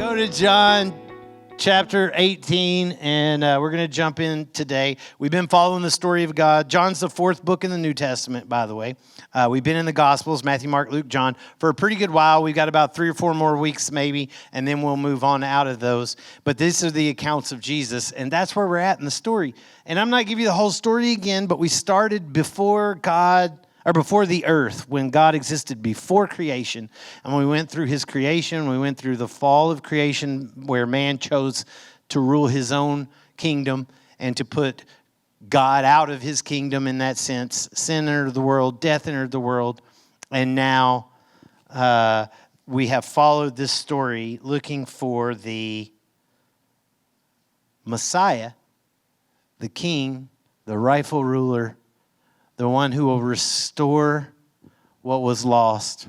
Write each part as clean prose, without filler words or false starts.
Go to John chapter 18, and we're going to jump in today. We've been following the story of God. John's the fourth book in the New Testament, by the way. We've been in the Gospels, Matthew, Mark, Luke, John, for a pretty good while. We've got about 3 or 4 more weeks maybe, and then we'll move on out of those. But these are the accounts of Jesus, and that's where we're at in the story. And I'm not giving you the whole story again, but we started before the earth, when God existed before creation. And we went through his creation. We went through the fall of creation where man chose to rule his own kingdom and to put God out of his kingdom in that sense. Sin entered the world, death entered the world. And now we have followed this story looking for the Messiah, the king, the rightful ruler, the one who will restore what was lost.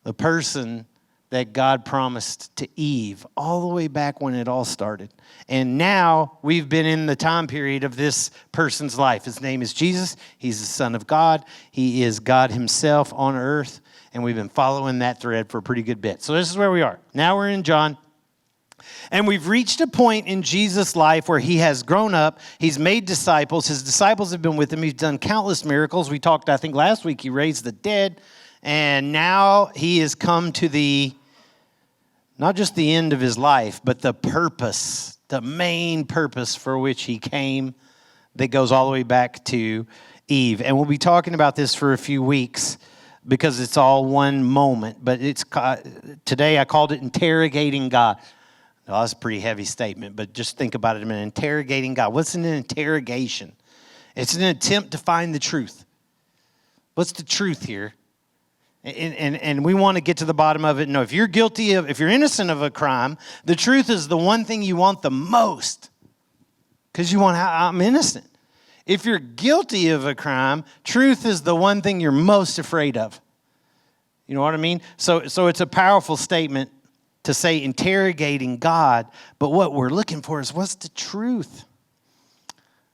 The person that God promised to Eve all the way back when it all started. And now we've been in the time period of this person's life. His name is Jesus. He's the Son of God. He is God himself on earth. And we've been following that thread for a pretty good bit. So this is where we are. Now we're in John. And we've reached a point in Jesus' life where he has grown up. He's made disciples. His disciples have been with him. He's done countless miracles. We talked, I think, last week, he raised the dead. And now he has come to not just the end of his life, but the purpose, the main purpose for which he came that goes all the way back to Eve. And we'll be talking about this for a few weeks because it's all one moment. But today I called it Interrogating God. Well, that's a pretty heavy statement, but just think about it a minute. Interrogating God. What's an interrogation? It's an attempt to find the truth. What's the truth here? And we want to get to the bottom of it. No, if you're innocent of a crime, the truth is the one thing you want the most because I'm innocent. If you're guilty of a crime, truth is the one thing you're most afraid of. You know what I mean? So it's a powerful statement to say interrogating God, but what we're looking for is what's the truth?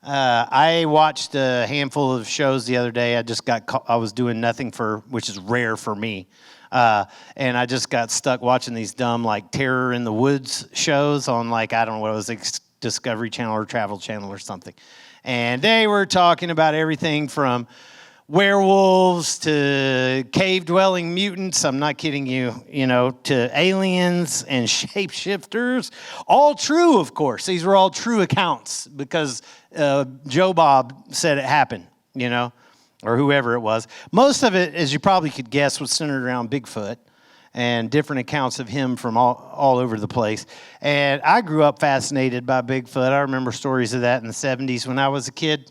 I watched a handful of shows the other day. I was doing nothing which is rare for me. And I just got stuck watching these dumb Terror in the Woods shows on I don't know what it was, Discovery Channel or Travel Channel or something. And they were talking about everything from werewolves to cave-dwelling mutants, I'm not kidding you, to aliens and shapeshifters. All true, of course. These were all true accounts because Joe Bob said it happened, or whoever it was. Most of it, as you probably could guess, was centered around Bigfoot and different accounts of him from all over the place. And I grew up fascinated by Bigfoot. I remember stories of that in the 70s when I was a kid.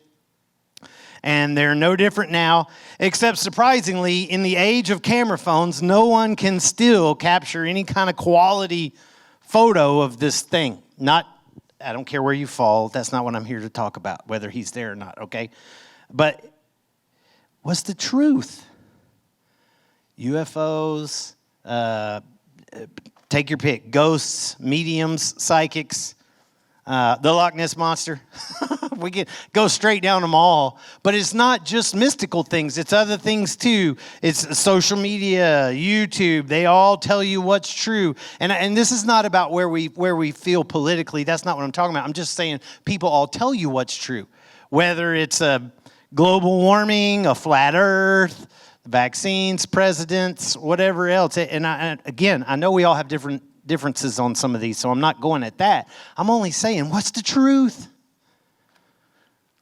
And they're no different now, except surprisingly, in the age of camera phones, no one can still capture any kind of quality photo of this thing. I don't care where you fall. That's not what I'm here to talk about, whether he's there or not, okay? But what's the truth? UFOs, take your pick. Ghosts, mediums, psychics, the Loch Ness Monster. We can go straight down them all. But it's not just mystical things. It's other things too. It's social media, YouTube. They all tell you what's true. And this is not about where we feel politically. That's not what I'm talking about. I'm just saying people all tell you what's true. Whether it's a global warming, a flat earth, vaccines, presidents, whatever else. And I know we all have differences on some of these, so I'm not going at that. I'm only saying, what's the truth?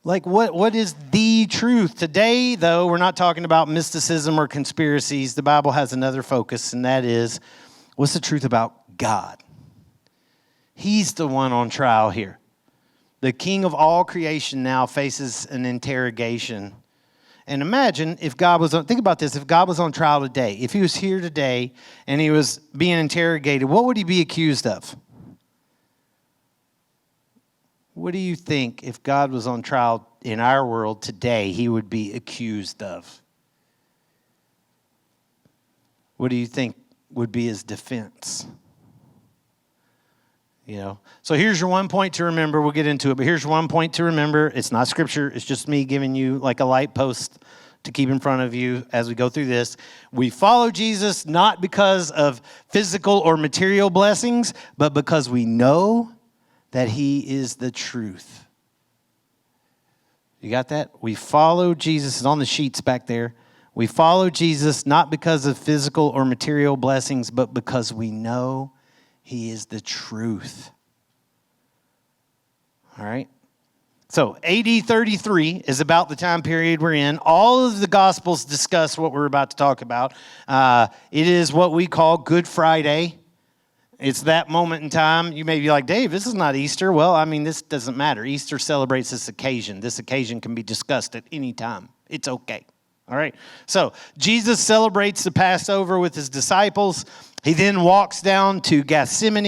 What is the truth? Today, though, we're not talking about mysticism or conspiracies. The Bible has another focus, and that is, what's the truth about God? He's the one on trial here. The king of all creation now faces an interrogation. And imagine think about this, if God was on trial today, if he was here today and he was being interrogated, what would he be accused of? What do you think if God was on trial in our world today, he would be accused of? What do you think would be his defense? So here's your one point to remember. We'll get into it, but here's one point to remember. It's not scripture. It's just me giving you a light post to keep in front of you as we go through this. We follow Jesus not because of physical or material blessings, but because we know that he is the truth. You got that? We follow Jesus. It's on the sheets back there. We follow Jesus not because of physical or material blessings, but because we know he is the truth. All right? So AD 33 is about the time period we're in. All of the Gospels discuss what we're about to talk about. It is what we call Good Friday. It's that moment in time. You may be like, Dave, this is not Easter. Well, I mean, this doesn't matter. Easter celebrates this occasion. This occasion can be discussed at any time. It's okay. All right. So Jesus celebrates the Passover with his disciples. He then walks down to Gethsemane.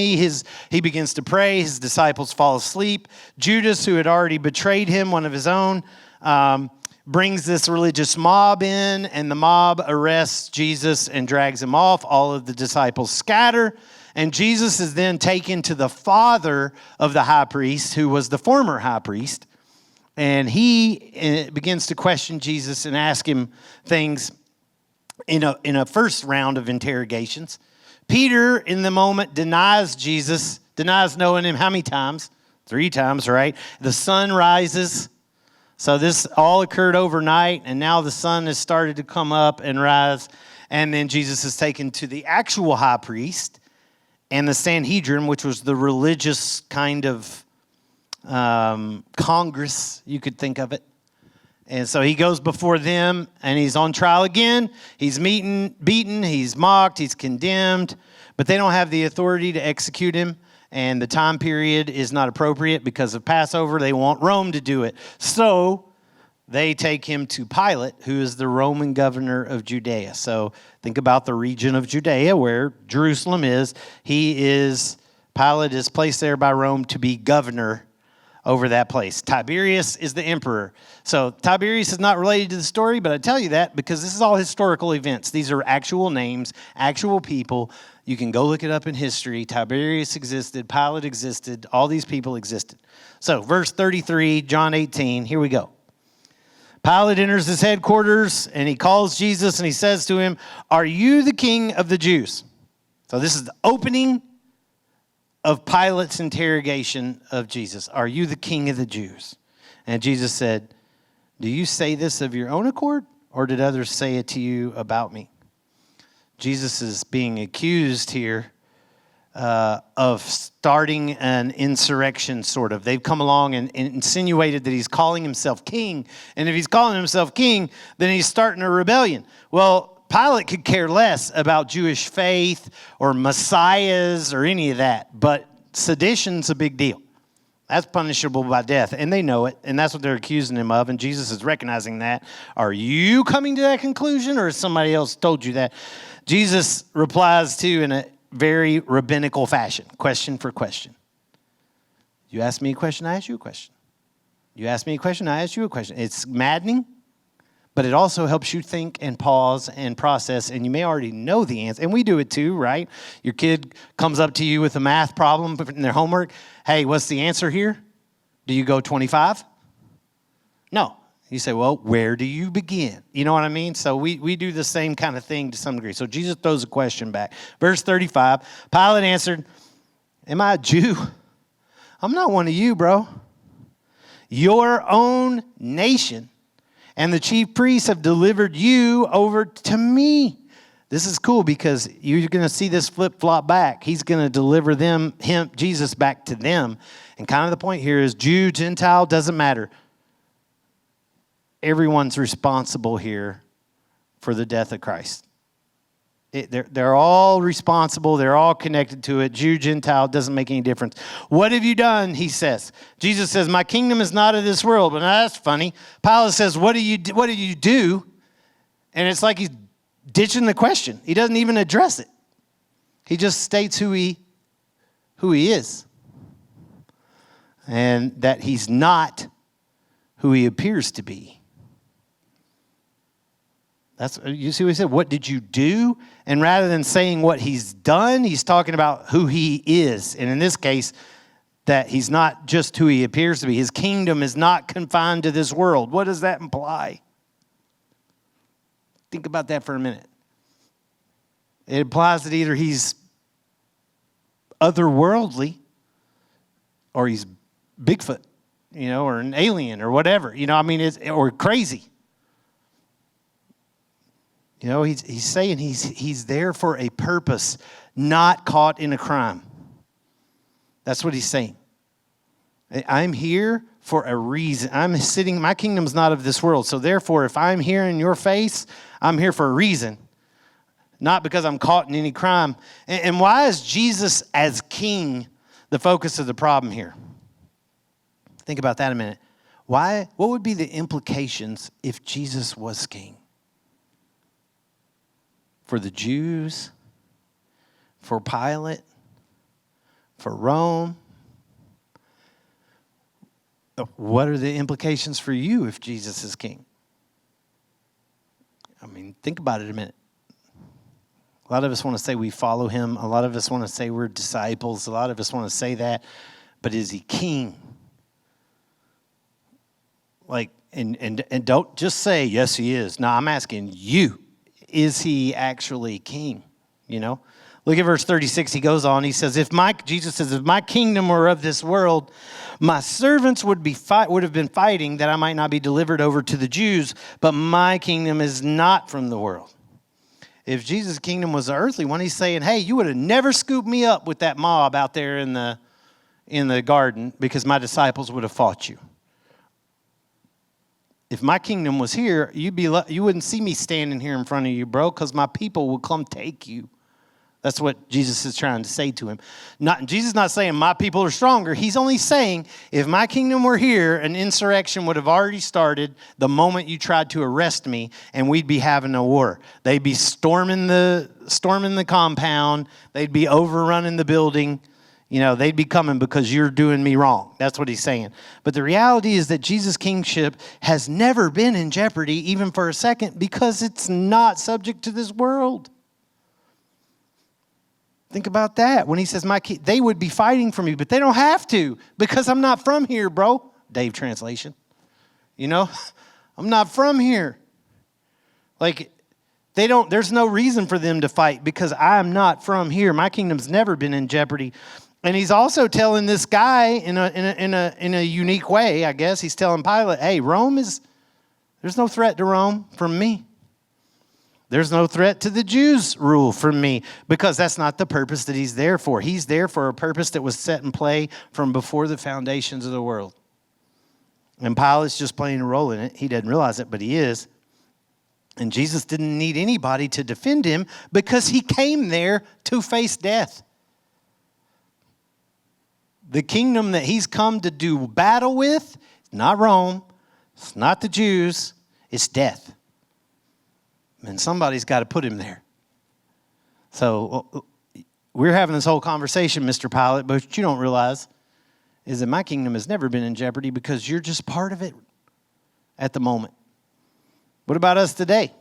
He begins to pray. His disciples fall asleep. Judas, who had already betrayed him, one of his own, brings this religious mob in, and the mob arrests Jesus and drags him off. All of the disciples scatter, and Jesus is then taken to the father of the high priest, who was the former high priest, and he begins to question Jesus and ask him things in a first round of interrogations. Peter, in the moment, denies Jesus, denies knowing him how many times? 3 times, right? The sun rises. So this all occurred overnight, and now the sun has started to come up and rise. And then Jesus is taken to the actual high priest and the Sanhedrin, which was the religious kind of Congress, you could think of it. And so he goes before them, and he's on trial again. He's beaten, he's mocked, he's condemned, but they don't have the authority to execute him, and the time period is not appropriate because of Passover. They want Rome to do it. So they take him to Pilate, who is the Roman governor of Judea. So think about the region of Judea where Jerusalem is. Pilate is placed there by Rome to be governor over that place. Tiberius is the emperor. So Tiberius is not related to the story, but I tell you that because this is all historical events. These are actual names, actual people. You can go look it up in history. Tiberius existed, Pilate existed, all these people existed. So verse 33, John 18, here we go. Pilate enters his headquarters, and he calls Jesus, and he says to him, "Are you the king of the Jews?" So this is the opening of Pilate's interrogation of Jesus. Are you the king of the Jews? And Jesus said, do you say this of your own accord, or did others say it to you about me? Jesus is being accused here of starting an insurrection, sort of. They've come along and insinuated that he's calling himself king. And if he's calling himself king, then he's starting a rebellion. Well, Pilate could care less about Jewish faith or messiahs or any of that, but sedition's a big deal. That's punishable by death, and they know it, and that's what they're accusing him of, and Jesus is recognizing that. Are you coming to that conclusion, or has somebody else told you that? Jesus replies to in a very rabbinical fashion, question for question. You ask me a question, I ask you a question. You ask me a question, I ask you a question. It's maddening, but it also helps you think and pause and process, and you may already know the answer. And we do it too, right? Your kid comes up to you with a math problem in their homework. Hey, what's the answer here? Do you go 25? No. You say, well, where do you begin? You know what I mean? So we do the same kind of thing to some degree. So Jesus throws a question back. Verse 35, Pilate answered, am I a Jew? I'm not one of you, bro. Your own nation and the chief priests have delivered you over to me. This is cool because you're going to see this flip-flop back. He's going to deliver Jesus back to them. And kind of the point here is Jew, Gentile, doesn't matter. Everyone's responsible here for the death of Christ. They're all responsible. They're all connected to it. Jew, Gentile, doesn't make any difference. What have you done, he says. Jesus says, my kingdom is not of this world. But now that's funny. Pilate says, what do you do? And it's like he's ditching the question. He doesn't even address it. He just states who he is. And that he's not who he appears to be. You see what he said? What did you do? And rather than saying what he's done, he's talking about who he is. And in this case, that he's not just who he appears to be. His kingdom is not confined to this world. What does that imply? Think about that for a minute. It implies that either he's otherworldly or he's Bigfoot, or an alien or whatever. Or crazy. He's saying he's there for a purpose, not caught in a crime. That's what he's saying. I'm here for a reason. My kingdom's not of this world. So therefore, if I'm here in your face, I'm here for a reason. Not because I'm caught in any crime. And why is Jesus as king the focus of the problem here? Think about that a minute. Why? What would be the implications if Jesus was king? For the Jews, for Pilate, for Rome. What are the implications for you if Jesus is king? Think about it a minute. A lot of us want to say we follow him. A lot of us want to say we're disciples. A lot of us want to say that. But is he king? And don't just say, yes, he is. No, I'm asking you. Is he actually king? Look at verse 36. He goes on. He says, Jesus says, if my kingdom were of this world, my servants would have been fighting that I might not be delivered over to the Jews, but my kingdom is not from the world. If Jesus' kingdom was the earthly one, he's saying, hey, you would have never scooped me up with that mob out there in the garden because my disciples would have fought you. If my kingdom was here, you wouldn't see me standing here in front of you, bro, because my people would come take you. That's what Jesus is trying to say to him. Jesus is not saying my people are stronger. He's only saying if my kingdom were here, an insurrection would have already started the moment you tried to arrest me, and we'd be having a war. They'd be storming the compound. They'd be overrunning the building. They'd be coming because you're doing me wrong. That's what he's saying. But the reality is that Jesus' kingship has never been in jeopardy, even for a second, because it's not subject to this world. Think about that. When he says, they would be fighting for me, but they don't have to because I'm not from here, bro. Dave translation. I'm not from here. There's no reason for them to fight because I'm not from here. My kingdom's never been in jeopardy. And he's also telling this guy in a unique way, I guess. He's telling Pilate, hey, there's no threat to Rome from me. There's no threat to the Jews' rule from me because that's not the purpose that he's there for. He's there for a purpose that was set in play from before the foundations of the world. And Pilate's just playing a role in it. He doesn't realize it, but he is. And Jesus didn't need anybody to defend him because he came there to face death. The kingdom that he's come to do battle with, it's not Rome, it's not the Jews, it's death. And somebody's got to put him there. So we're having this whole conversation, Mr. Pilate, but what you don't realize is that my kingdom has never been in jeopardy because you're just part of it at the moment. What about us today?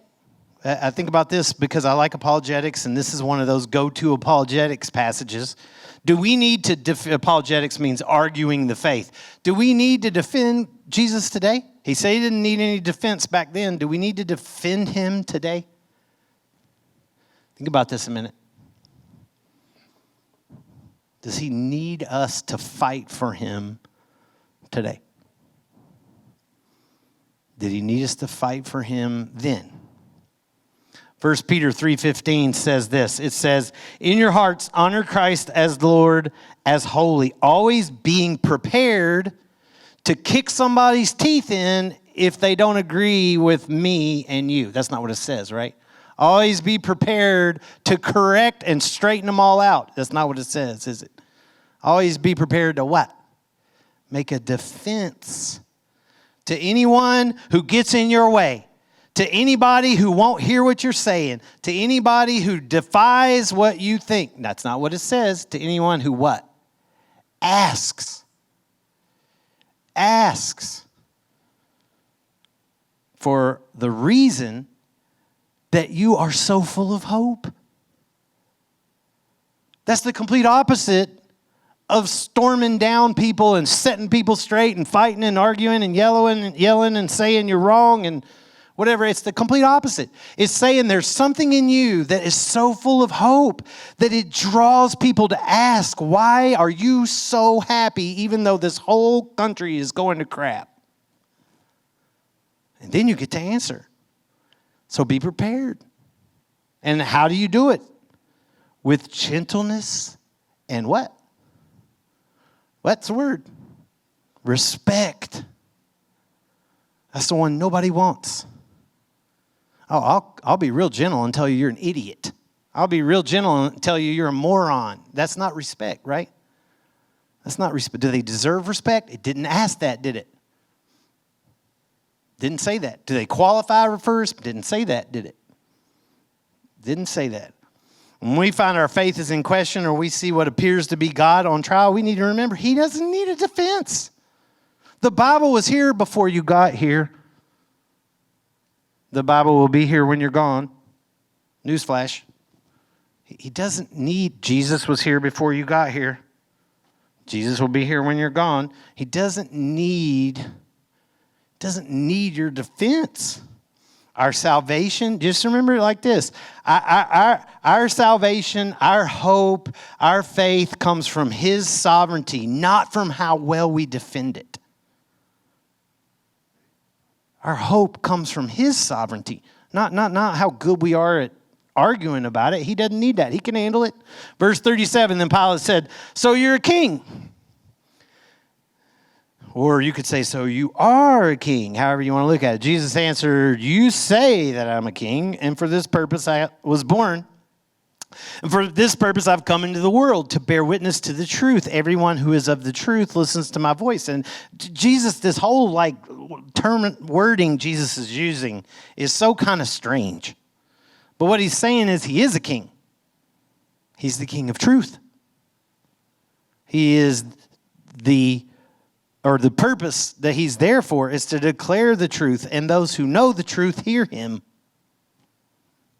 I think about this because I like apologetics, and this is one of those go-to apologetics passages. Do we need to apologetics means arguing the faith. Do we need to defend Jesus today? He said he didn't need any defense back then. Do we need to defend him today? Think about this a minute. Does he need us to fight for him today? Did he need us to fight for him then? 1 Peter 3:15 says this. It says, in your hearts, honor Christ as Lord, as holy, always being prepared to kick somebody's teeth in if they don't agree with me and you. That's not what it says, right? Always be prepared to correct and straighten them all out. That's not what it says, is it? Always be prepared to what? Make a defense to anyone who gets in your way, to anybody who won't hear what you're saying, to anybody who defies what you think. That's not what it says. To anyone who what? Asks for the reason that you are so full of hope. That's the complete opposite of storming down people and setting people straight and fighting and arguing and yelling and saying you're wrong and whatever. It's the complete opposite. It's saying there's something in you that is so full of hope that it draws people to ask, why are you so happy even though this whole country is going to crap? And then you get to answer. So be prepared. And how do you do it? With gentleness and what? What's the word? Respect. That's the one nobody wants. Oh, I'll be real gentle and tell you you're an idiot. I'll be real gentle and tell you you're a moron. That's not respect, right? That's not respect. Do they deserve respect? It didn't ask that, did it? Didn't say that. Do they qualify for respect? Didn't say that, did it? Didn't say that. When we find our faith is in question or we see what appears to be God on trial, we need to remember He doesn't need a defense. The Bible was here before you got here. The Bible will be here when you're gone. Newsflash. He doesn't need, Jesus was here before you got here. Jesus will be here when you're gone. He doesn't need your defense. Our salvation, just remember it like this. Our salvation, our hope, our faith comes from His sovereignty, not from how well we defend it. Our hope comes from His sovereignty, not how good we are at arguing about it. He doesn't need that. He can handle it. Verse 37, then Pilate said, so you're a king. Or you could say, so you are a king, however you want to look at it. Jesus answered, you say that I'm a king, and for this purpose I was born. And for this purpose I've come into the world, to bear witness to the truth. Everyone who is of the truth listens to my voice. And Jesus, this whole term wording Jesus is using is so kind of strange. But what He's saying is He is a king. He's the king of truth. He is the purpose that He's there for is to declare the truth, and those who know the truth hear Him.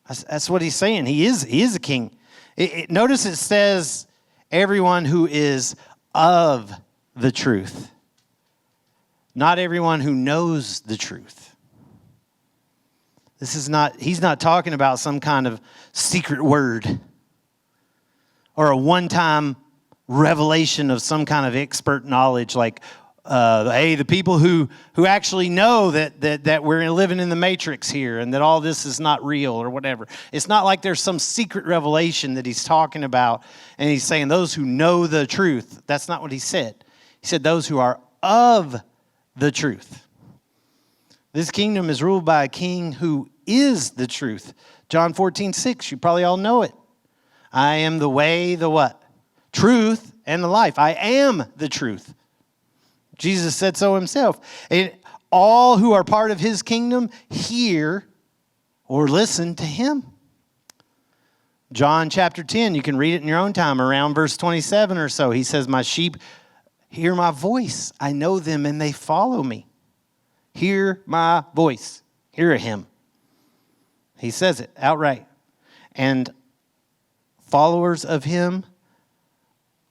That's what He's saying. He is a king. Notice it says everyone who is of the truth, not everyone who knows the truth. He's not talking about some kind of secret word or a one-time revelation of some kind of expert knowledge like, hey, the people who actually know that we're living in the matrix here and that all this is not real or whatever. It's not like there's some secret revelation that He's talking about and He's saying those who know the truth. That's not what He said. He said those who are of the truth. This kingdom is ruled by a king who is the truth. John 14:6, you probably all know it. I am the way, the what? Truth and the life. I am the truth. Jesus said so Himself. And all who are part of His kingdom hear or listen to Him. John chapter 10, you can read it in your own time, around verse 27 or so. He says, my sheep hear my voice. I know them and they follow me. Hear my voice. Hear Him. He says it outright. And followers of Him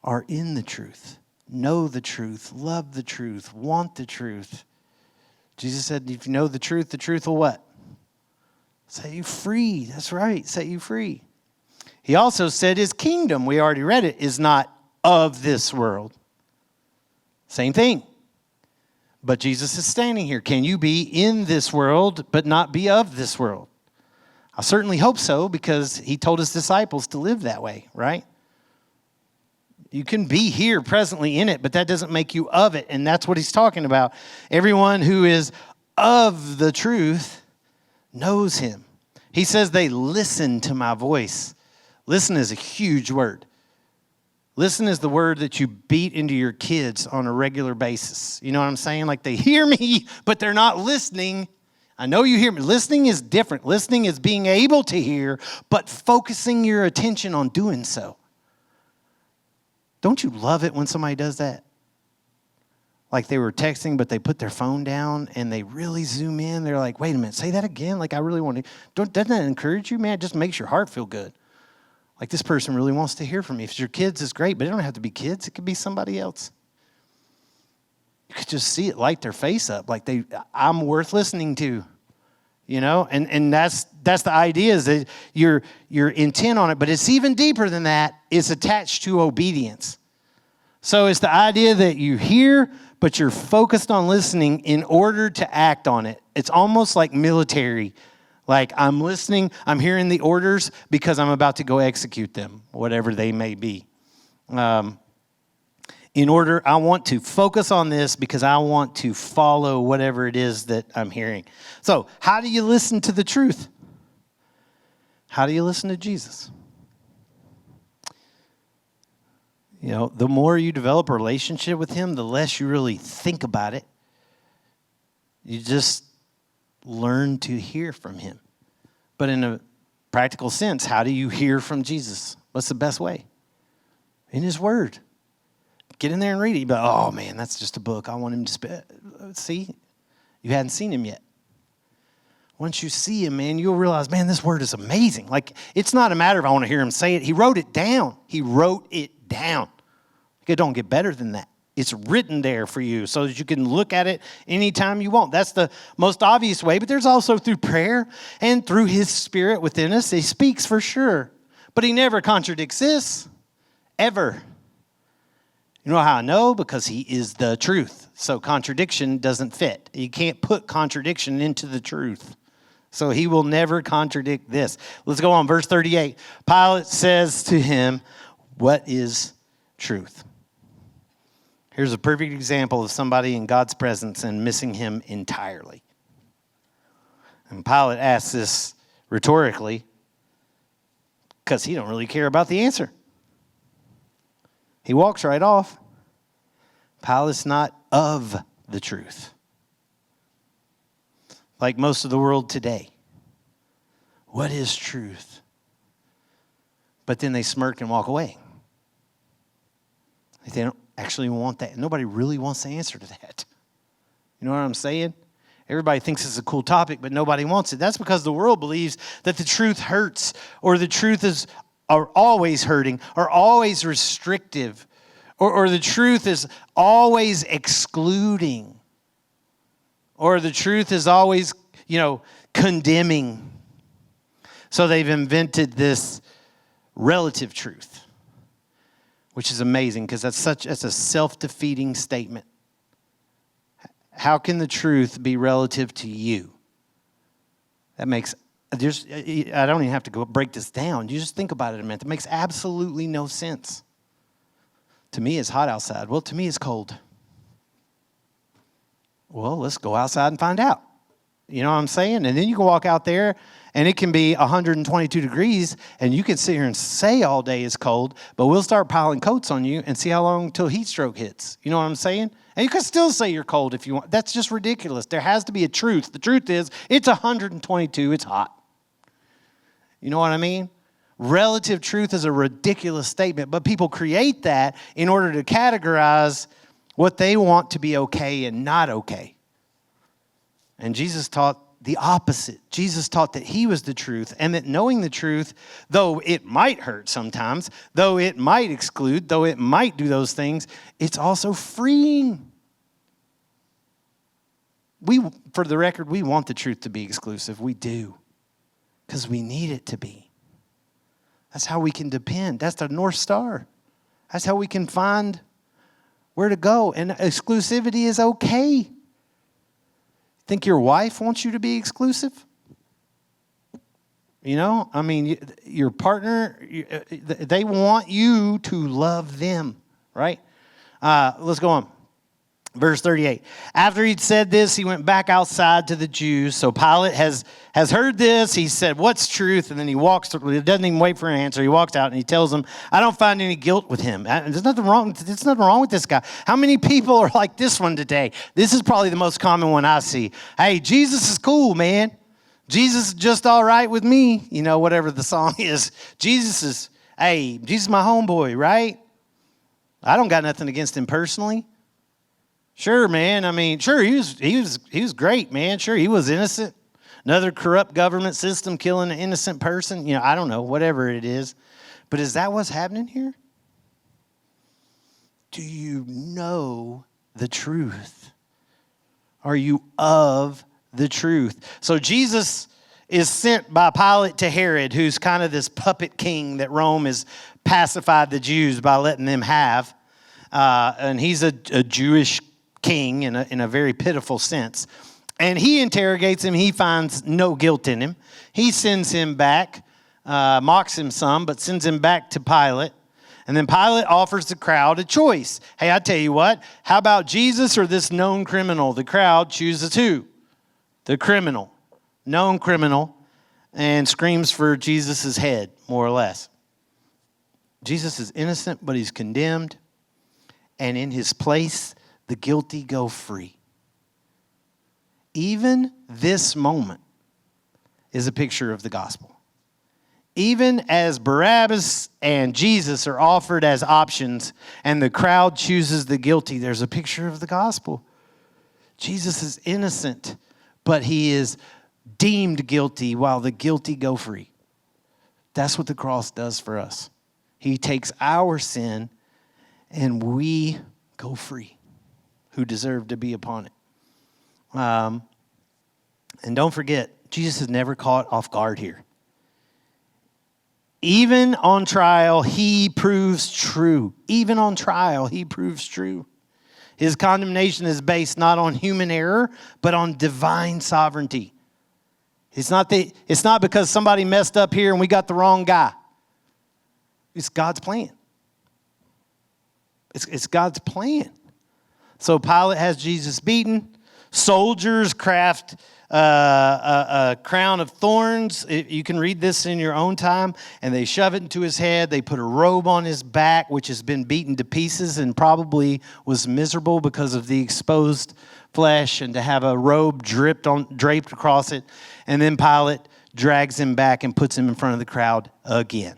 are in the truth. Know the truth, love the truth, want the truth. Jesus said, if you know the truth will what? Set you free. That's right, set you free. He also said His kingdom, we already read it, is not of this world. Same thing. But Jesus is standing here. Can you be in this world but not be of this world? I certainly hope so, because He told His disciples to live that way, right? You can be here presently in it, but that doesn't make you of it. And that's what He's talking about. Everyone who is of the truth knows Him. He says they listen to my voice. Listen is a huge word. Listen is the word that you beat into your kids on a regular basis. You know what I'm saying? Like they hear me, but they're not listening. I know you hear me. Listening is different. Listening is being able to hear, but focusing your attention on doing so. Don't you love it when somebody does that? Like they were texting, but they put their phone down and they really zoom in. They're like, wait a minute, say that again. Like I really want to. Doesn't that encourage you, man? It just makes your heart feel good. Like this person really wants to hear from me. If it's your kids, it's great, but it don't have to be kids. It could be somebody else. You could just see it light their face up. Like I'm worth listening to. And that's the idea, is that you're intent on it, but it's even deeper than that. It's attached to obedience. So it's the idea that you hear, but you're focused on listening in order to act on it. It's almost like military. Like, I'm listening, I'm hearing the orders because I'm about to go execute them, whatever they may be. I want to focus on this because I want to follow whatever it is that I'm hearing. So, how do you listen to the truth? How do you listen to Jesus? The more you develop a relationship with him, the less you really think about it. You just learn to hear from him. But in a practical sense, how do you hear from Jesus? What's the best way? In his word. Get in there and read it. But, oh, man, that's just a book. I want him to see? You hadn't seen him yet. Once you see him, man, you'll realize, man, this word is amazing. Like, it's not a matter of I want to hear him say it. He wrote it down. He wrote it down. It don't get better than that. It's written there for you so that you can look at it anytime you want. That's the most obvious way. But there's also through prayer and through his spirit within us. He speaks for sure. But he never contradicts this. Ever. You know how I know? Because he is the truth. So contradiction doesn't fit. You can't put contradiction into the truth. So he will never contradict this. Let's go on. Verse 38. Pilate says to him, "What is truth?" Here's a perfect example of somebody in God's presence and missing him entirely. And Pilate asks this rhetorically because he don't really care about the answer. He walks right off. Pilate's not of the truth. Like most of the world today. What is truth? But then they smirk and walk away. They don't actually want that. Nobody really wants the answer to that. You know what I'm saying? Everybody thinks it's a cool topic, but nobody wants it. That's because the world believes that the truth hurts, or the truth are always hurting, or always restrictive, or the truth is always excluding, or the truth is always, condemning. So they've invented this relative truth, which is amazing because that's a self-defeating statement. How can the truth be relative to you? I don't even have to go break this down. You just think about it a minute. It makes absolutely no sense. To me, it's hot outside. Well, to me, it's cold. Well, let's go outside and find out. You know what I'm saying? And then you can walk out there, and it can be 122 degrees, and you can sit here and say all day it's cold, but we'll start piling coats on you and see how long until heat stroke hits. You know what I'm saying? And you can still say you're cold if you want. That's just ridiculous. There has to be a truth. The truth is, it's 122, it's hot. You know what I mean? Relative truth is a ridiculous statement, but people create that in order to categorize what they want to be okay and not okay. And Jesus taught the opposite. Jesus taught that he was the truth, and that knowing the truth, though it might hurt sometimes, though it might exclude, though it might do those things, it's also freeing. For the record, we want the truth to be exclusive. We do, because we need it to be. That's how we can depend. That's the North Star. That's how we can find where to go. And exclusivity is okay. Think your wife wants you to be exclusive? Your partner, they want you to love them, right? Let's go on. Verse 38. After he'd said this, he went back outside to the Jews. So Pilate has heard this. He said, "What's truth?" And then he walks through. He doesn't even wait for an answer. He walks out and he tells them, "I don't find any guilt with him." There's nothing wrong with this guy. How many people are like this one today? This is probably the most common one I see. Hey, Jesus is cool, man. Jesus is just all right with me. Whatever the song is. Jesus is my homeboy, right? I don't got nothing against him personally. Sure, man. Sure, he was great, man. Sure, he was innocent. Another corrupt government system killing an innocent person. I don't know, whatever it is. But is that what's happening here? Do you know the truth? Are you of the truth. So Jesus is sent by Pilate to Herod, who's kind of this puppet king that Rome has pacified the Jews by letting them have. And he's a Jewish king in a very pitiful sense. And he interrogates him. He finds no guilt in him. He sends him back, mocks him some, but sends him back to Pilate. And then Pilate offers the crowd a choice. Hey, I tell you what, how about Jesus or this known criminal? The crowd chooses who? The criminal, known criminal, and screams for Jesus' head, more or less. Jesus is innocent, but he's condemned. And in his place, the guilty go free. Even this moment is a picture of the gospel. Even as Barabbas and Jesus are offered as options and the crowd chooses the guilty, there's a picture of the gospel. Jesus is innocent, but he is deemed guilty while the guilty go free. That's what the cross does for us. He takes our sin and we go free, who deserve to be upon it. And don't forget, Jesus is never caught off guard here. Even on trial, he proves true. Even on trial, he proves true. His condemnation is based not on human error, but on divine sovereignty. It's not because somebody messed up here and we got the wrong guy. It's God's plan. It's God's plan. So Pilate has Jesus beaten. Soldiers craft a crown of thorns. You can read this in your own time. And they shove it into his head. They put a robe on his back, which has been beaten to pieces and probably was miserable because of the exposed flesh, and to have a robe draped across it. And then Pilate drags him back and puts him in front of the crowd again.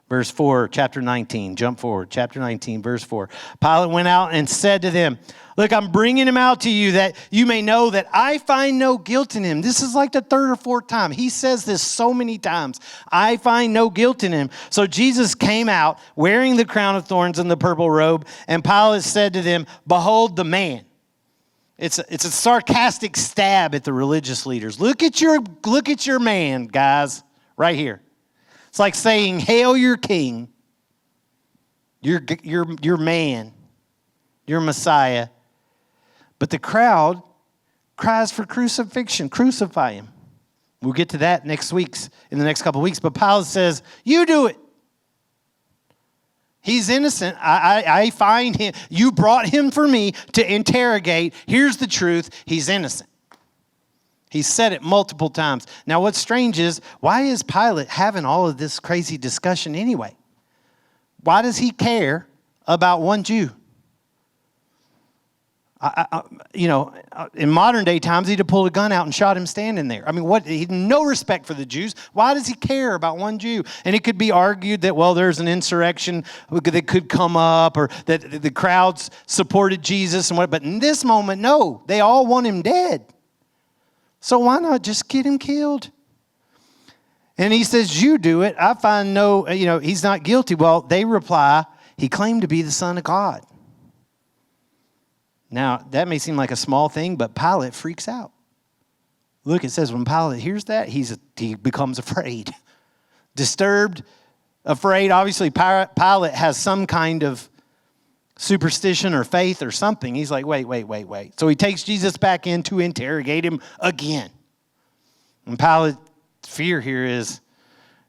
Verse 4, chapter 19. Jump forward. Chapter 19, verse 4. Pilate went out and said to them, look, I'm bringing him out to you that you may know that I find no guilt in him. This is like the third or fourth time. He says this so many times. I find no guilt in him. So Jesus came out wearing the crown of thorns and the purple robe. And Pilate said to them, behold the man. It's a sarcastic stab at the religious leaders. Look at your man, guys, right here. It's like saying, hail your king, your man, your Messiah. But the crowd cries for crucifixion. Crucify him. We'll get to that in the next couple of weeks. But Pilate says, you do it. He's innocent. I find him. You brought him for me to interrogate. Here's the truth. He's innocent. He said it multiple times. Now, what's strange is, why is Pilate having all of this crazy discussion anyway? Why does he care about one Jew? In modern day times, he'd have pulled a gun out and shot him standing there. I mean, he had no respect for the Jews. Why does he care about one Jew? And it could be argued that, well, there's an insurrection that could come up, or that the crowds supported Jesus and what. But in this moment, no, they all want him dead. So why not just get him killed? And he says, you do it. I find he's not guilty. Well, they reply, he claimed to be the Son of God. Now, that may seem like a small thing, but Pilate freaks out. Look, it says when Pilate hears that, he becomes afraid. Disturbed, afraid. Obviously, Pilate has some kind of superstition or faith or something. He's like, wait. So he takes Jesus back in to interrogate him again. And Pilate's fear here is,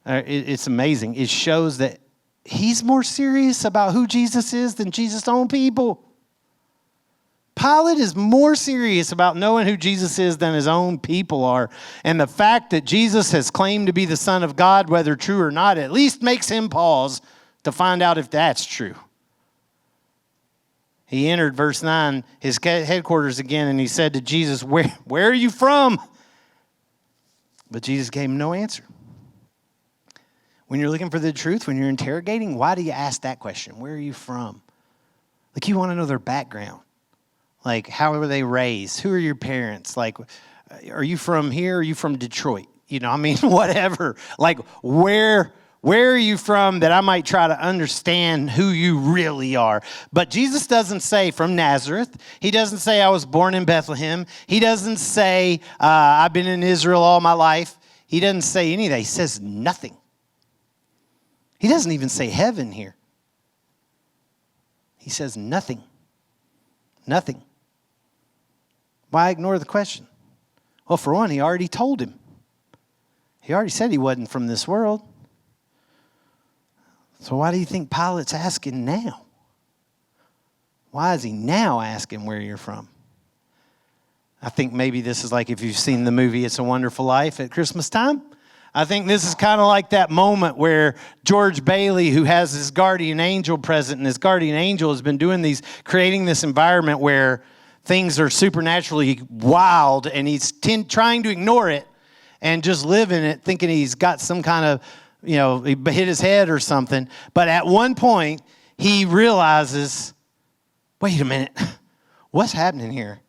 it's amazing. It shows that he's more serious about who Jesus is than Jesus' own people. Pilate is more serious about knowing who Jesus is than his own people are. And the fact that Jesus has claimed to be the Son of God, whether true or not, at least makes him pause to find out if that's true. He entered, verse 9, his headquarters again, and he said to Jesus, where are you from? But Jesus gave him no answer. When you're looking for the truth, when you're interrogating, why do you ask that question? Where are you from? Like, you want to know their background. Like, how were they raised? Who are your parents? Like, are you from here? Are you from Detroit? Whatever. Like, where Where are you from, that I might try to understand who you really are? But Jesus doesn't say from Nazareth. He doesn't say I was born in Bethlehem. He doesn't say I've been in Israel all my life. He doesn't say any of that. He says nothing. He doesn't even say heaven here. He says nothing. Nothing. Why ignore the question? Well, for one, he already told him. He already said he wasn't from this world. So why do you think Pilate's asking now? Why is he now asking where you're from? I think maybe this is like if you've seen the movie It's a Wonderful Life at Christmas time. I think this is kind of like that moment where George Bailey, who has his guardian angel present, and his guardian angel has been creating this environment where things are supernaturally wild, and he's trying to ignore it and just live in it, thinking he's got some kind of, he hit his head or something. But at one point, he realizes, wait a minute, what's happening here?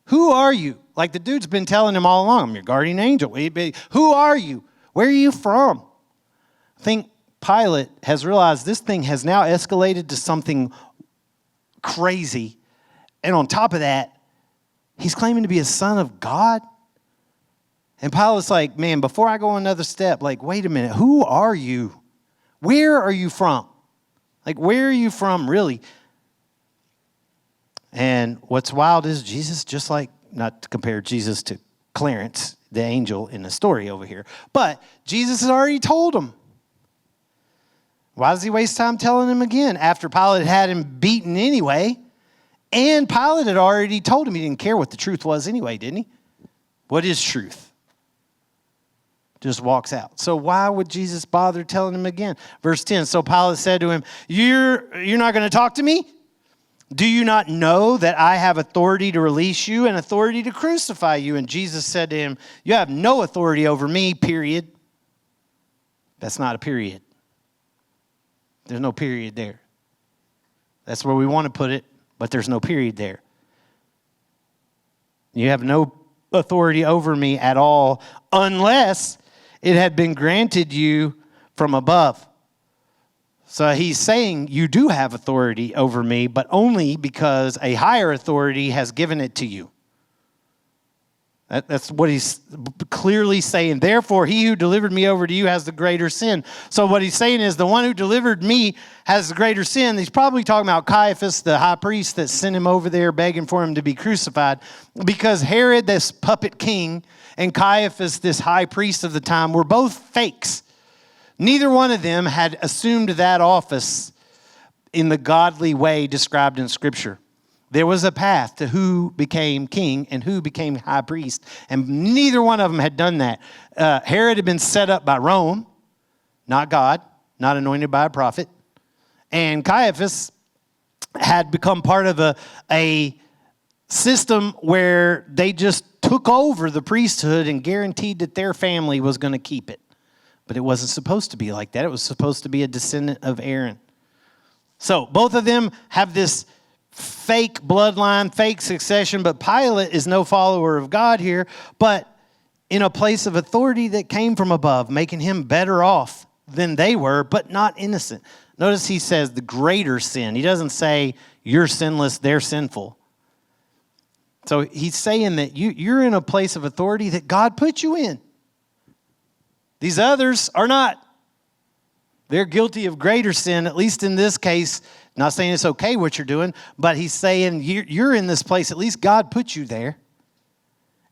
Who are you? Like the dude's been telling him all along, I'm your guardian angel. Who are you? Where are you from? I think Pilate has realized this thing has now escalated to something crazy. And on top of that, he's claiming to be a son of God. And Pilate's like, man, before I go another step, like, wait a minute, who are you? Where are you from? Like, where are you from, really? And what's wild is Jesus, just like, not to compare Jesus to Clarence, the angel in the story over here, but Jesus has already told him. Why does he waste time telling him again after Pilate had him beaten anyway? And Pilate had already told him he didn't care what the truth was anyway, didn't he? What is truth? Just walks out. So why would Jesus bother telling him again? Verse 10, so Pilate said to him, You're not going to talk to me? Do you not know that I have authority to release you and authority to crucify you? And Jesus said to him, you have no authority over me, period. That's not a period. There's no period there. That's where we want to put it, but there's no period there. You have no authority over me at all unless it had been granted you from above. So he's saying you do have authority over me, but only because a higher authority has given it to you. That's what he's clearly saying. Therefore, he who delivered me over to you has the greater sin. So what he's saying is the one who delivered me has the greater sin. He's probably talking about Caiaphas, the high priest that sent him over there begging for him to be crucified. Because Herod, this puppet king, and Caiaphas, this high priest of the time, were both fakes. Neither one of them had assumed that office in the godly way described in Scripture. There was a path to who became king and who became high priest, and neither one of them had done that. Herod had been set up by Rome, not God, not anointed by a prophet. And Caiaphas had become part of a system where they just took over the priesthood and guaranteed that their family was going to keep it. But it wasn't supposed to be like that. It was supposed to be a descendant of Aaron. So both of them have this fake bloodline, fake succession, but Pilate is no follower of God here, but in a place of authority that came from above, making him better off than they were, but not innocent. Notice he says the greater sin. He doesn't say you're sinless, they're sinful. So he's saying that you're in a place of authority that God put you in. These others are not. They're guilty of greater sin, at least in this case. Not saying it's okay what you're doing, but he's saying you're in this place. At least God put you there.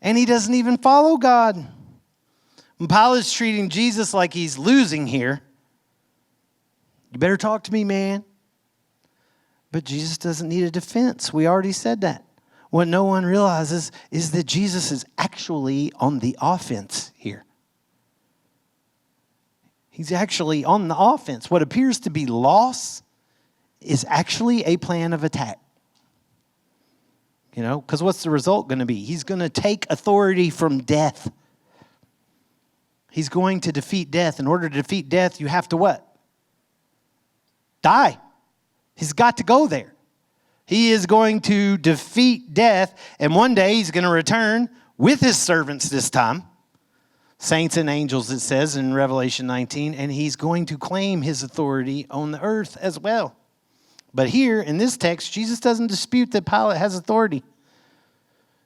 And he doesn't even follow God. And Pilate's treating Jesus like he's losing here. You better talk to me, man. But Jesus doesn't need a defense. We already said that. What no one realizes is that Jesus is actually on the offense here. He's actually on the offense. What appears to be loss is actually a plan of attack. Because what's the result going to be? He's going to take authority from death. He's going to defeat death. In order to defeat death, you have to what? Die. He's got to go there. He is going to defeat death, and one day he's going to return with his servants this time. saints and angels, it says in Revelation 19, and he's going to claim his authority on the earth as well. But here in this text, Jesus doesn't dispute that Pilate has authority.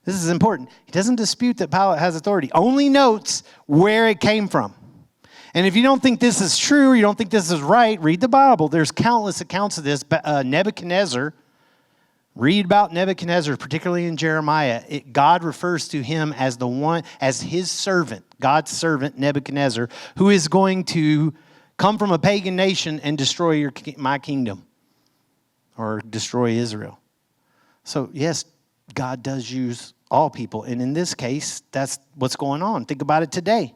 This is important. He doesn't dispute that Pilate has authority, only notes where it came from. And if you don't think this is true or you don't think this is right, read the Bible. There's countless accounts of this. Nebuchadnezzar, read about Nebuchadnezzar, particularly in Jeremiah. God refers to him as the one, as his servant, God's servant, Nebuchadnezzar, who is going to come from a pagan nation and destroy my kingdom or destroy Israel. So, yes, God does use all people. And in this case, that's what's going on. Think about it today.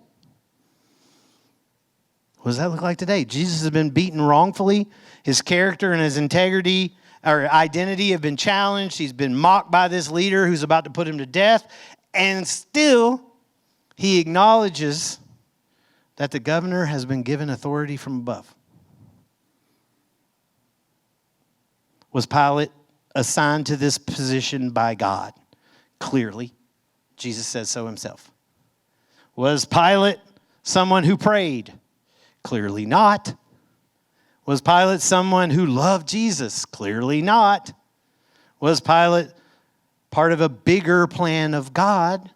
What does that look like today? Jesus has been beaten wrongfully. His character and his integrity or identity have been challenged. He's been mocked by this leader who's about to put him to death. And still, he acknowledges that the governor has been given authority from above. Was Pilate assigned to this position by God? Clearly. Jesus says so himself. Was Pilate someone who prayed? Clearly not. Was Pilate someone who loved Jesus? Clearly not. Was Pilate part of a bigger plan of God?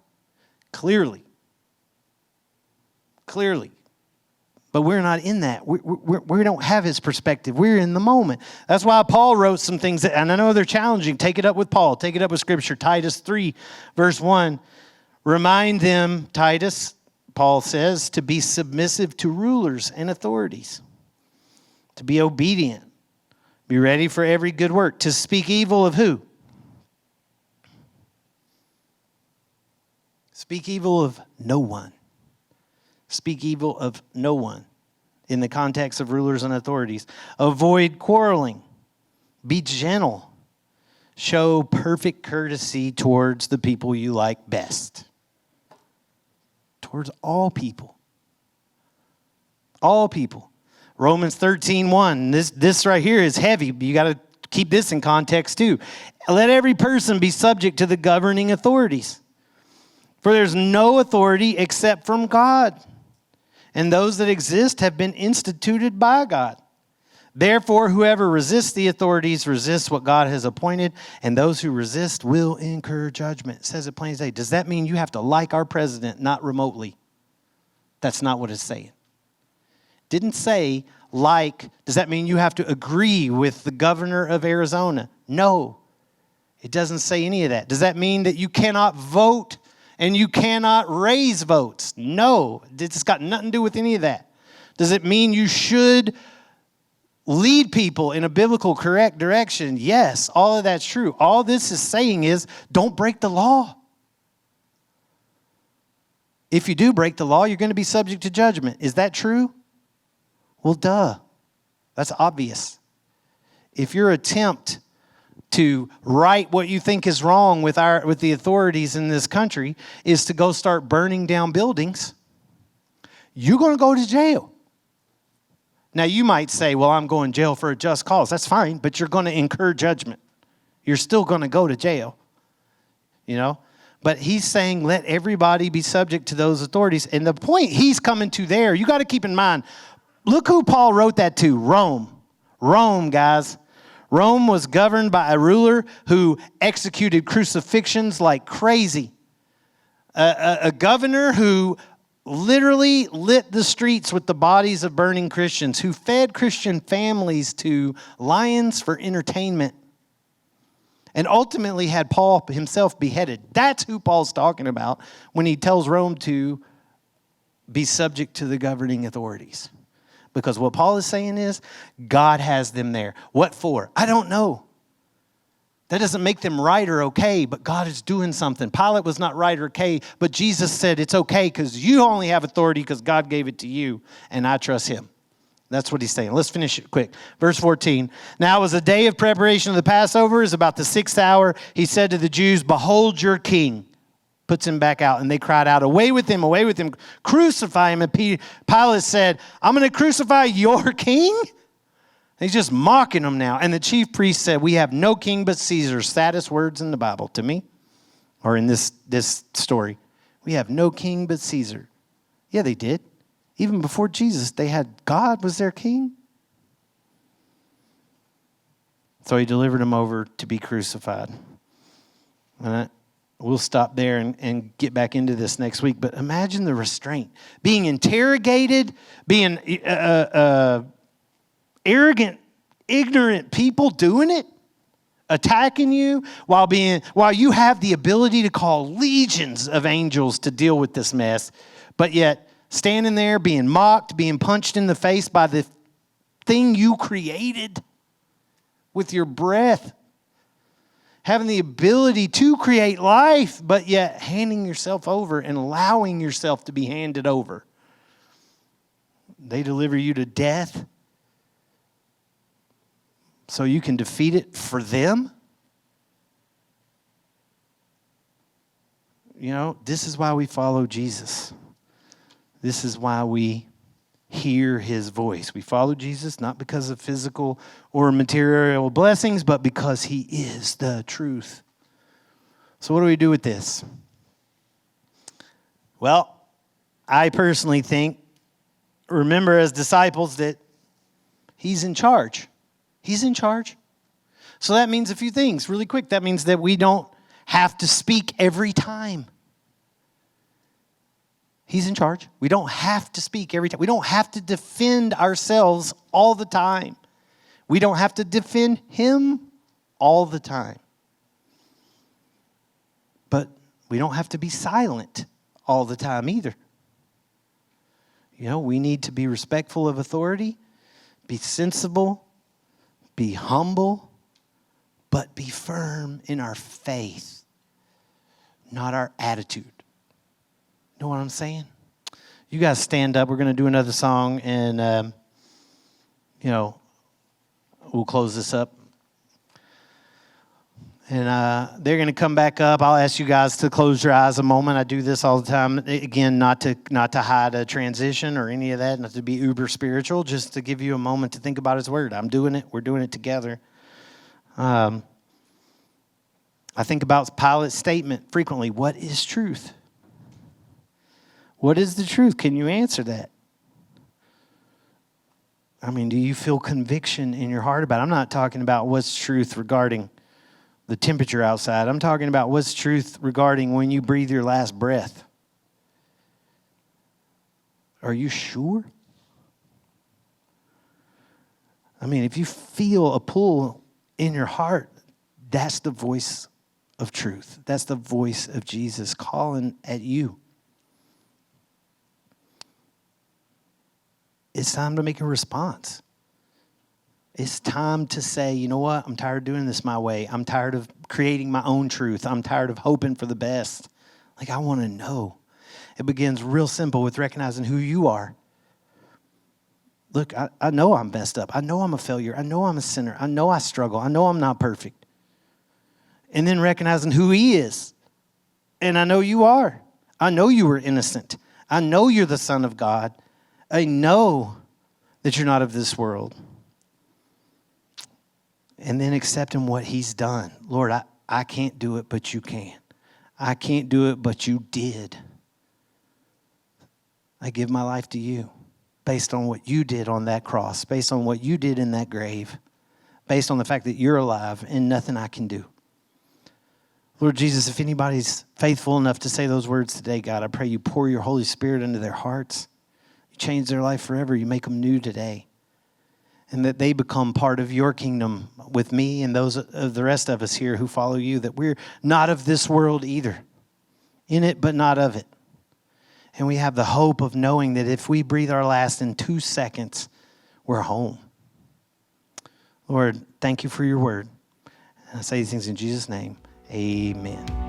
Clearly. Clearly. But we're not in that. We don't have his perspective. We're in the moment. That's why Paul wrote some things, and I know they're challenging. Take it up with Paul. Take it up with Scripture. Titus 3, verse 1. Remind them, Titus, Paul says, to be submissive to rulers and authorities, to be obedient, be ready for every good work, to speak evil of who? Speak evil of no one. Speak evil of no one in the context of rulers and authorities. Avoid quarreling. Be gentle. Show perfect courtesy towards the people you like best. Towards all people. All people. Romans 13:1. This right here is heavy. You got to keep this in context too. Let every person be subject to the governing authorities. For there's no authority except from God. And those that exist have been instituted by God. Therefore, whoever resists the authorities resists what God has appointed, and those who resist will incur judgment. It says it plain as day. Does that mean you have to like our president, not remotely? That's not what it's saying. Didn't say like, does that mean you have to agree with the governor of Arizona? No, it doesn't say any of that. Does that mean that you cannot vote and you cannot raise votes? No, it's got nothing to do with any of that. Does it mean you should lead people in a biblical correct direction? Yes, all of that's true. All this is saying is don't break the law. If you do break the law, you're going to be subject to judgment. Is that true? Well, duh. That's obvious. If your attempt to right what you think is wrong with the authorities in this country is to go start burning down buildings, you're going to go to jail. Now, you might say, well, I'm going to jail for a just cause. That's fine, but you're going to incur judgment. You're still going to go to jail, you know. But he's saying let everybody be subject to those authorities. And the point he's coming to there, you got to keep in mind, look who Paul wrote that to, Rome. Rome, guys. Rome was governed by a ruler who executed crucifixions like crazy. A governor who literally lit the streets with the bodies of burning Christians, who fed Christian families to lions for entertainment, and ultimately had Paul himself beheaded. That's who Paul's talking about when he tells Rome to be subject to the governing authorities. Because what Paul is saying is, God has them there. What for? I don't know. That doesn't make them right or okay, but God is doing something. Pilate was not right or okay, but Jesus said it's okay because you only have authority because God gave it to you, and I trust him. That's what he's saying. Let's finish it quick. Verse 14. Now it was a day of preparation of the Passover. It was about the 6th hour. He said to the Jews, behold your king. Puts him back out. And they cried out, away with him, crucify him. And Pilate said, I'm going to crucify your king? He's just mocking them now. And the chief priest said, we have no king but Caesar. Saddest words in the Bible to me, or in this story. We have no king but Caesar. Yeah, they did. Even before Jesus, they had God was their king. So he delivered him over to be crucified. And we'll stop there and get back into this next week. But imagine the restraint. Being interrogated, being arrogant, ignorant people doing it, attacking you while you have the ability to call legions of angels to deal with this mess, but yet standing there being mocked, being punched in the face by the thing you created with your breath, having the ability to create life, but yet handing yourself over and allowing yourself to be handed over. They deliver you to death so you can defeat it for them. You know, this is why we follow Jesus. This is why we hear his voice. We follow Jesus not because of physical or material blessings, but because he is the truth. So what do we do with this? Well, I personally think, remember as disciples that he's in charge. He's in charge. So that means a few things really quick. That means that we don't have to speak every time. He's in charge. We don't have to speak every time. We don't have to defend ourselves all the time. We don't have to defend him all the time. But we don't have to be silent all the time either. You know, we need to be respectful of authority, be sensible, be humble, but be firm in our faith, not our attitude. Know what I'm saying? You guys stand up. We're going to do another song, and, we'll close this up. And they're going to come back up. I'll ask you guys to close your eyes a moment. I do this all the time. Again, not to hide a transition or any of that, not to be uber spiritual, just to give you a moment to think about his word. I'm doing it. We're doing it together. I think about Pilate's statement frequently. What is truth? What is the truth? Can you answer that? I mean, do you feel conviction in your heart about it? I'm not talking about what's truth regarding the temperature outside. I'm talking about what's truth regarding when you breathe your last breath. Are you sure? I mean, if you feel a pull in your heart, that's the voice of truth. That's the voice of Jesus calling at you. It's time to make a response. It's time to say, you know what? I'm tired of doing this my way. I'm tired of creating my own truth. I'm tired of hoping for the best. Like, I want to know. It begins real simple with recognizing who you are. Look, I know I'm messed up. I know I'm a failure. I know I'm a sinner. I know I struggle. I know I'm not perfect. And then recognizing who he is. And I know you are. I know you were innocent. I know you're the Son of God. I know that you're not of this world. And then accepting what he's done. Lord, I can't do it, but you can. I can't do it, but you did. I give my life to you based on what you did on that cross, based on what you did in that grave, based on the fact that you're alive and nothing I can do. Lord Jesus, if anybody's faithful enough to say those words today, God, I pray you pour your Holy Spirit into their hearts. Change their life forever. You make them new today. And that they become part of your kingdom with me and those of the rest of us here who follow you, that we're not of this world either. In it, but not of it. And we have the hope of knowing that if we breathe our last in 2 seconds, we're home. Lord, thank you for your word. And I say these things in Jesus' name. Amen.